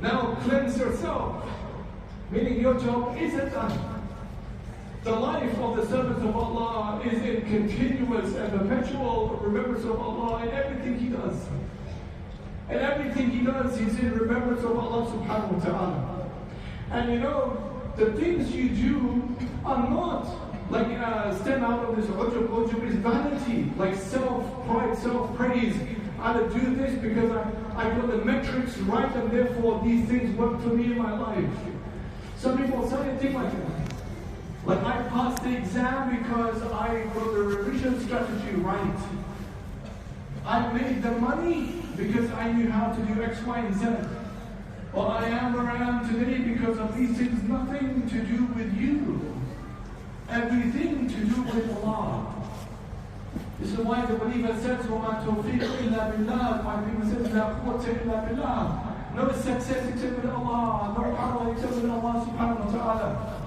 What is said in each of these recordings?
Now cleanse yourself, meaning your job isn't done. The life of the servants of Allah is in continuous and perpetual remembrance of Allah in everything he does. And everything he does, he's in remembrance of Allah subhanahu wa ta'ala. And you know, the things you do are not like stem out of this ujub is vanity, like self-pride, self-praise. I do this because I got the metrics right and therefore these things work for me in my life. Some people say a thing like that. Like I passed the exam because I got the revision strategy right. I made the money because I knew how to do X, Y, and Z. Or I am where I am today because of these things, nothing to do with you. Everything to do with Allah. This is why the believer says, وَمَا تَوْفِيقُ إِلَّا بِاللَّهِ. Why people say, لَا قُوَّةَ إِلَّا بِاللَّهِ. No success except with Allah. No power except with Allah subhanahu wa ta'ala.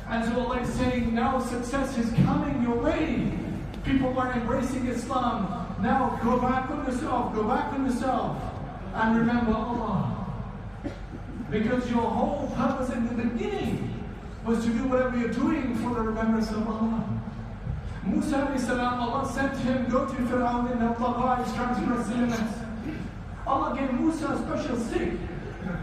And so Allah is saying, now success is coming your way. People are embracing Islam. Now go back on yourself, go back on yourself. And remember Allah. Because your whole purpose in the beginning was to do whatever you're doing for the remembrance of Allah. Musa alayhi salam, Allah sent him, go to Fir'aun in al-Tagha, he's transgressed limits. Allah gave Musa a special stick.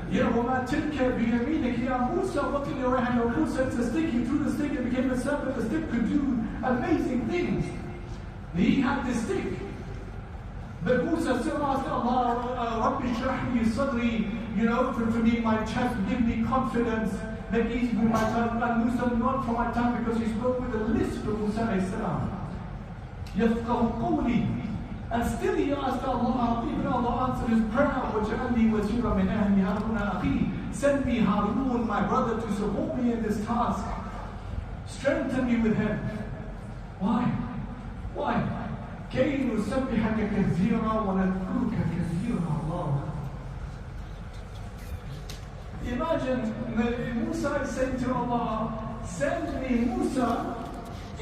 وَمَا تِلْكَ بِيَمِينِكَ يَا Musa, what in your hand? Oh Musa, it's a stick, he threw the stick, it became a serpent, the stick could do amazing things. He had this stick. But Musa still asked Allah, Rabbi shrah li sadri, you know, open for me my chest, give me confidence, make easy with my tongue. And Musa not from my tongue because he spoke with a lisp of Musa alayhi salam. يَفْقَهُ قَوْلِي. And still he asked Allah, even Allah answered his prayer, وَجَعَلْنِي وَزِيرًا مِنْ أَهْلِي هَارُونَ أَخِي. Send me Harun, my brother, to support me in this task. Strengthen me with him. Why? Why? كَيْ نُسَبِّحَكَ كَثِيرًا وَنَذْكُرُكَ كَثِيرًا. Allah. Imagine Musa is saying to Allah, send me Musa,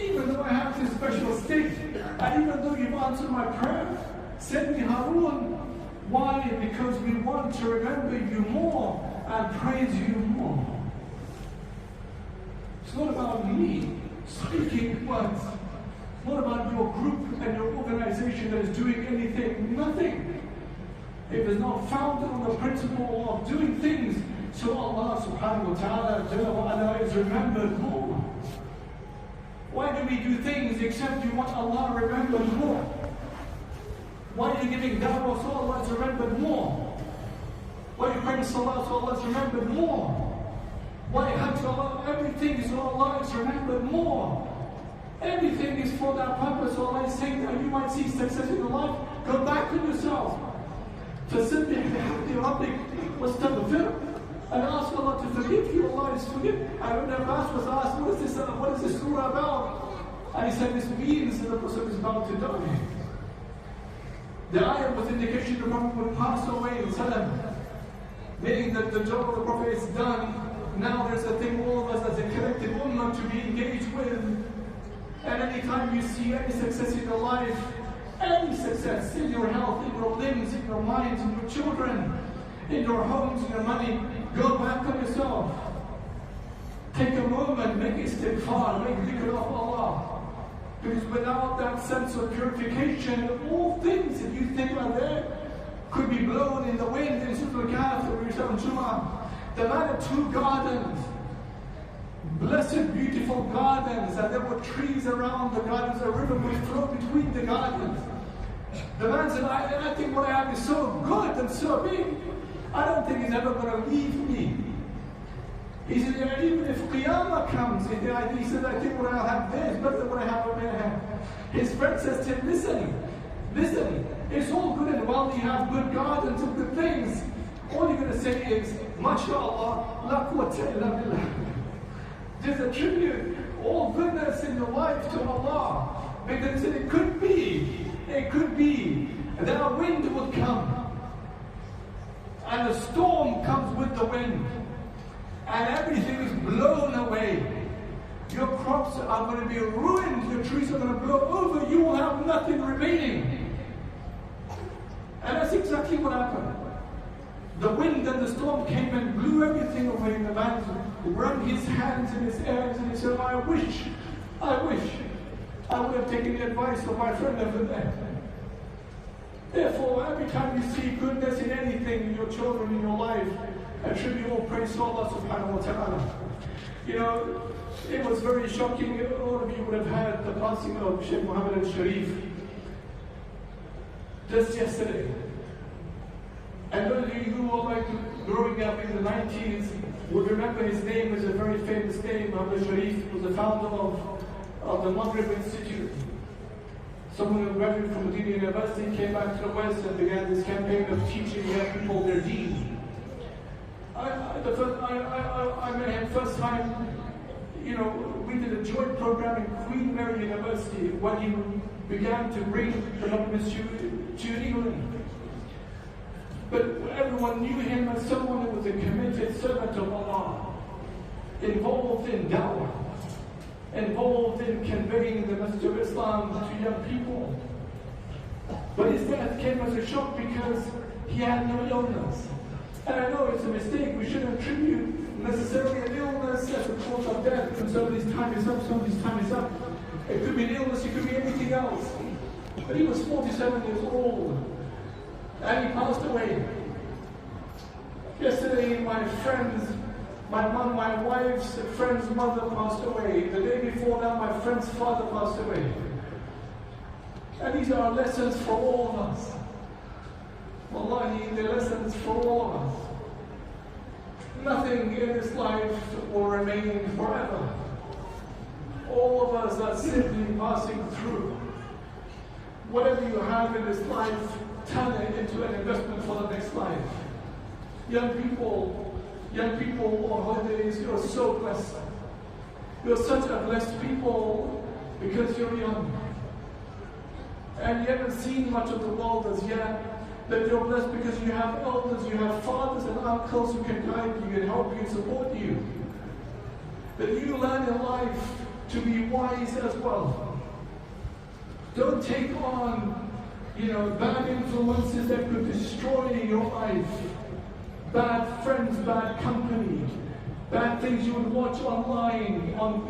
even though I have this special stick, and even though you've answered my prayer, send me Harun. Why? Because we want to remember you more and praise you more. It's not about me speaking words. It's not about your group and your organization that is doing anything. Nothing. If it's not founded on the principle of doing things, so Allah subhanahu wa ta'ala is remembered more. Why do we do things except you want Allah remembered more? Why are you giving da'wah so Allah is remembered more? Why are you praying salah so Allah is remembered more? Why hajj Allah? Everything so Allah is remembered more. Everything is for that purpose. So Allah is saying that you might see success in your life. Go back to yourself. فَسَبِّحْ بِحَمْدِ رَبِّكَ وَاسْتَغْفِرْ. And ask Allah to forgive you. Allah is forgive. And when Abbas was asked, what is this surah about? And he said, this means that the Prophet is about to die. The ayah was indication the Prophet would pass away in Salam. Meaning that the job of the Prophet is done. Now there's a thing all of us as a collective ummah to be engaged with. And anytime you see any success in your life, any success in your health, in your limbs, in your minds, in your children, in your homes, in your money, go back on yourself. Take a moment, make istighfar, make dhikr of Allah. Because without that sense of purification, all things that you think are there could be blown in the wind. In Surah Al-Kahf, we said on Jumu'a, the man had 2 gardens, blessed, beautiful gardens, and there were trees around the gardens, a river would flow between the gardens. The man said, I think what I have is so good and so big, I don't think he's ever going to leave me. He said, even if Qiyamah comes, he said, I think what I have there is better than what I have over there. His friend says to him, listen, it's all good and well, you have good gardens and good things. All you're going to say is, MashaAllah, la quwwata illa billah. Just attribute all goodness in your life to Allah. Because it could be that a wind would come. And a storm comes with the wind. And everything is blown away. Your crops are going to be ruined. Your trees are going to blow over. You will have nothing remaining. And that's exactly what happened. The wind and the storm came and blew everything away. The man wrung his hands in his hands and he said, I wish I would have taken the advice of my friend over there. Therefore, every time you see goodness in anything, in your children, in your life, attribute all praise to Allah subhanahu wa ta'ala. You know, it was very shocking. All of you would have had the passing of Sheikh Muhammad al-Sharif just yesterday. And those of you who are like growing up in the 90s would remember his name as a very famous name. Muhammad al-Sharif was the founder of the Maghrib Institute. Someone who graduated from Medina University came back to the West and began this campaign of teaching young people their deen. I met him first time, you know, we did a joint program in Queen Mary University when he began to bring the Maghrib Institute to England. But everyone knew him as someone who was a committed servant of Allah, involved in da'wah, involved in conveying the message of Islam to young people. But his death came as a shock because he had no illness. And I know it's a mistake. We shouldn't attribute necessarily an illness as the cause of death, because somebody's time is up, somebody's time is up. It could be an illness, it could be anything else. But he was 47 years old, and he passed away. Yesterday, my wife's friend's mother passed away. The day before that, my friend's father passed away. And these are lessons for all of us. Wallahi, they're lessons for all of us. Nothing in this life will remain forever. All of us are simply passing through. Whatever you have in this life, turn it into an investment for the next life. Young people on holidays, you're so blessed. You're such a blessed people because you're young. And you haven't seen much of the world as yet. That you're blessed because you have elders, you have fathers and uncles who can guide you and help you and support you. That you learn in life to be wise as well. Don't take on, bad influences that could destroy your life. Bad friends, bad company, bad things you would watch online, on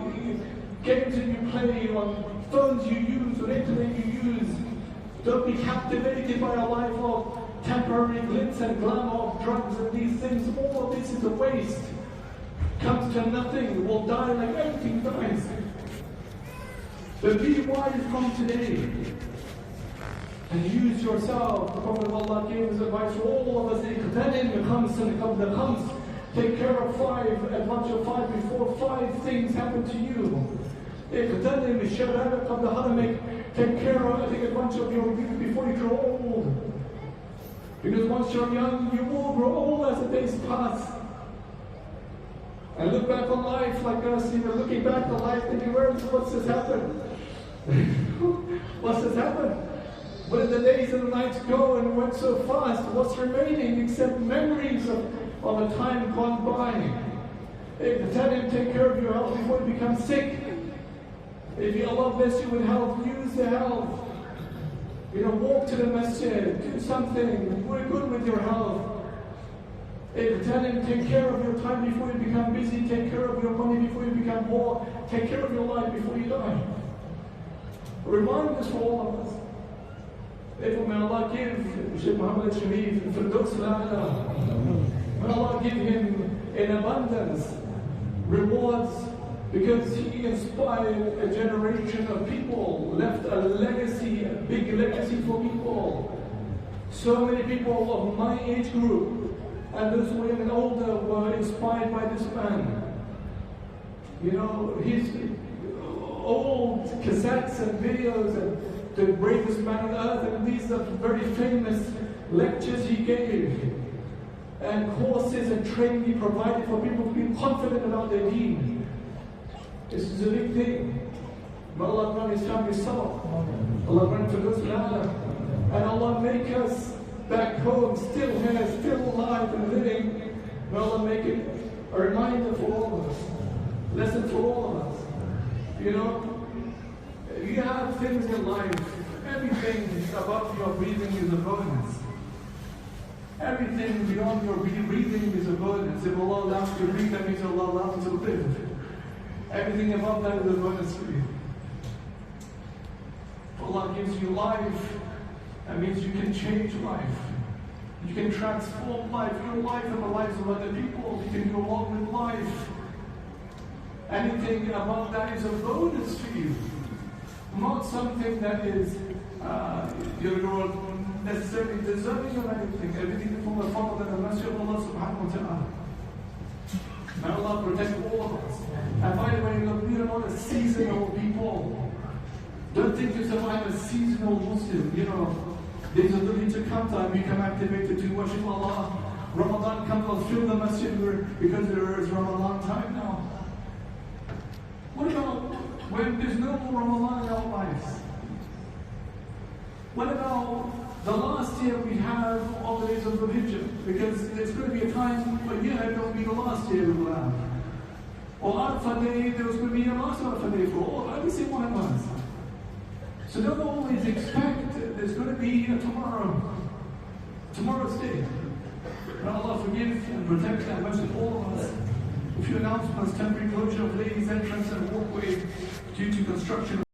games that you play, on phones you use, on internet you use. Don't be captivated by a life of temporary glitz and glamour of drugs and these things. All of this is a waste. Comes to nothing. Will die like everything dies. But be wise from today. And use yourself. The Prophet of Allah gave us advice for all of us. Take care of 5, advance your 5 before 5 things happen to you. Take care of, take advantage of your youth before you grow old. Because once you're young, you will grow old as the days pass. And look back on life like us, looking back on life, thinking, what's this happened? What's this happened? Where did the days and the nights go and went so fast? What's remaining except memories of a time gone by? Tell him, take care of your health before you become sick. If Allah bless you with health, use the health. Walk to the masjid, do something. We're good with your health. Tell him, take care of your time before you become busy. Take care of your money before you become poor. Take care of your life before you die. Remind this for all of us. Therefore, may Allah give Sheikh Muhammad al-Sharif Firdaus al-A'la. May Allah give him in abundance rewards, because he inspired a generation of people, left a legacy, a big legacy for people. So many people of my age group and those who were even older were inspired by this man. His old cassettes and videos and the bravest man on earth, and these are very famous lectures he gave and courses and training he provided for people to be confident about their deen. This is a big thing. May Allah grant his family salah. Allah grant for those and Allah make us back home still here, still alive and living. May Allah make it a reminder for all of us, lesson for all of us. You have things in life, everything above your breathing is a bonus. Everything beyond your breathing is a bonus. If Allah allows you to breathe, that means Allah allows you to live. Everything above that is a bonus for you. If Allah gives you life, that means you can change life. You can transform life, your life and the lives of other people. You can go on with life. Anything above that is a bonus for you. Not something that is you're necessarily deserving of anything. Everything from the Father and the mercy of Allah subhanahu wa ta'ala. May Allah protect all of us. And by the way, look, we are not a seasonal people. Don't think yourself, I'm a seasonal Muslim. You know, there's a little intercom time, become activated to worship Allah. Ramadan comes, I'll fill the masjid because there is Ramadan time now. What about when there's no more Ramadan in our lives? What about the last year we have of the days of the Hijjah? Because there's going to be a time, a year that will be the last year we will have. Or Arafah Day, there was going to be a last Arafah Day for all. I see one of us. So don't always expect there's going to be a tomorrow's day. May Allah forgive and protect and bless all of us. A few announcements: temporary closure of ladies' entrance and walkway due to construction.